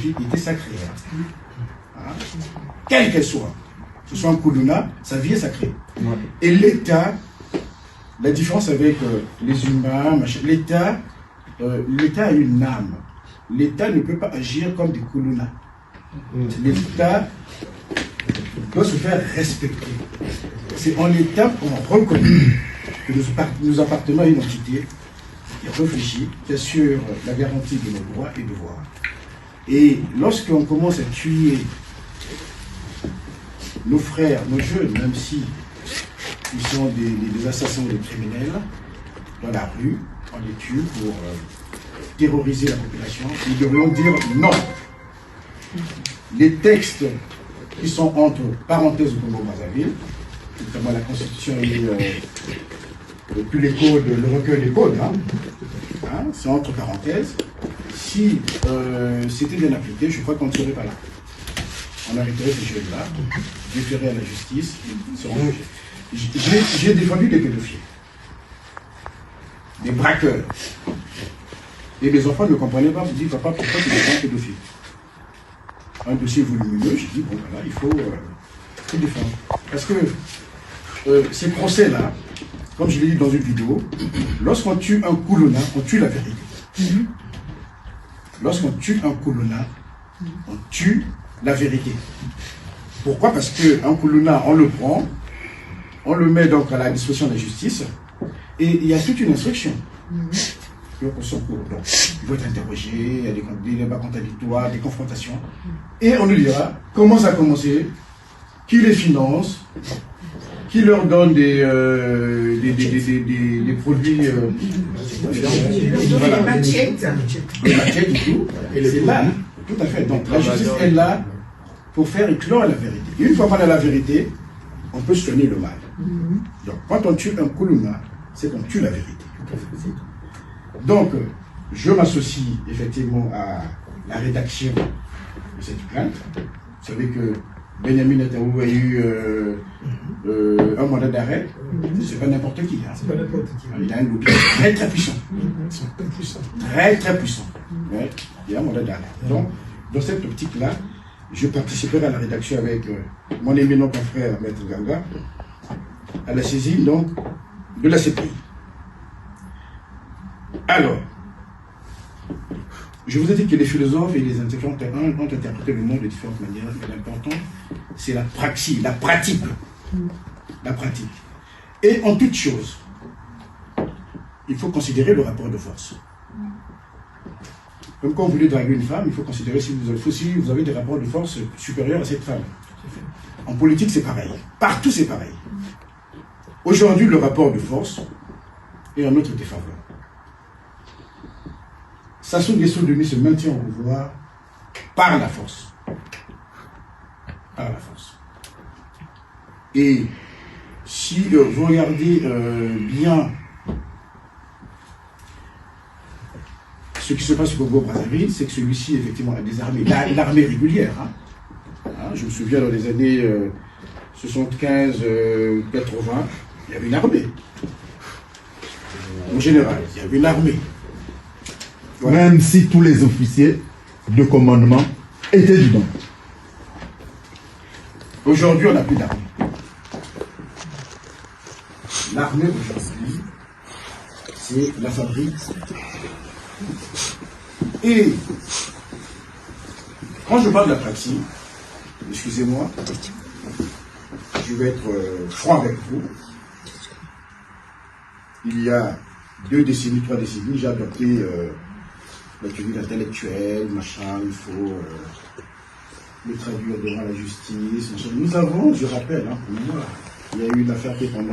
vie était sacrée. Hein. Quelle qu'elle soit. Que ce soit un Kuluna, sa vie est sacrée. Ouais. Et l'État, la différence avec les humains, l'État a une âme. L'État ne peut pas agir comme des Kuluna. L'État doit se faire respecter. C'est en l'État qu'on reconnaît que nous appartenons à une entité qui réfléchit, qui assure la garantie de nos droits et devoirs. Et lorsqu'on commence à tuer nos frères, nos jeunes, même si ils sont des assassins ou des criminels, dans la rue, on les tue pour terroriser la population, nous devrions dire non. Les textes qui sont entre parenthèses au Congo-Brazzaville, notamment la Constitution et puis les codes, le recueil des codes, c'est entre parenthèses. Si c'était bien appliqué, je crois qu'on ne serait pas là. On arrêterait ces jeunes-là, déférer à la justice. J'ai défendu des pédophiles, des braqueurs. Et les enfants ne comprenaient pas, vous dites, papa, pourquoi tu es un pédophile? Un dossier volumineux, j'ai dit, bon, voilà, il faut défendre. Parce que ces procès-là, comme je l'ai dit dans une vidéo, lorsqu'on tue un Kuluna, on tue la vérité. Lorsqu'on tue un Kuluna, on tue la vérité. Pourquoi? Parce qu'un Kuluna, on le prend, on le met donc à la disposition de la justice, et il y a toute une instruction. Donc, il va être interrogé, il y a des débats contradictoires, des confrontations. Et on lui dira comment ça a commencé, qui les finance, qui leur donne des produits, voilà, des machettes et tout. Et c'est là, tout à fait. Donc la justice est là pour faire éclore la vérité. Et une fois qu'on a la vérité, on peut soigner le mal. Donc quand on tue un Kuluna, c'est qu'on tue la vérité. Donc, je m'associe effectivement à la rédaction de cette plainte. Vous savez que Benjamin Netanyahu a eu un mandat d'arrêt. C'est pas n'importe qui. C'est pas n'importe qui. Il a un lobby très très puissant. Très très puissant. Ouais, il a un mandat d'arrêt. Donc, dans cette optique-là, je participerai à la rédaction avec mon éminent confrère Maître Ganga à la saisine donc de la CPI. Alors, je vous ai dit que les philosophes et les intellectuels ont interprété le monde de différentes manières, mais l'important, c'est la praxis, la pratique. La pratique. Et en toute chose, il faut considérer le rapport de force. Comme quand vous voulez draguer une femme, il faut considérer si vous avez des rapports de force supérieurs à cette femme. En politique, c'est pareil. Partout, c'est pareil. Aujourd'hui, le rapport de force est en notre défaveur. Sassou Nguesso Demi se maintient au pouvoir par la force. Par la force. Et si vous regardez bien ce qui se passe au Congo-Brazzaville, c'est que celui-ci, effectivement, a des armées. L'armée régulière. Je me souviens dans les années 75, 80, il y avait une armée. En général, il y avait une armée. Voilà. Même si tous les officiers de commandement étaient dedans. Aujourd'hui, on n'a plus d'armée. L'armée aujourd'hui, c'est la fabrique. Et quand je parle de la pratique, excusez-moi, je vais être franc avec vous. Il y a 2 décennies, 3 décennies, j'ai adopté la tenue intellectuelle, machin, il faut le traduire devant la justice. Machin. Nous avons, je rappelle, pour moi, il y a eu une affaire qui est pendant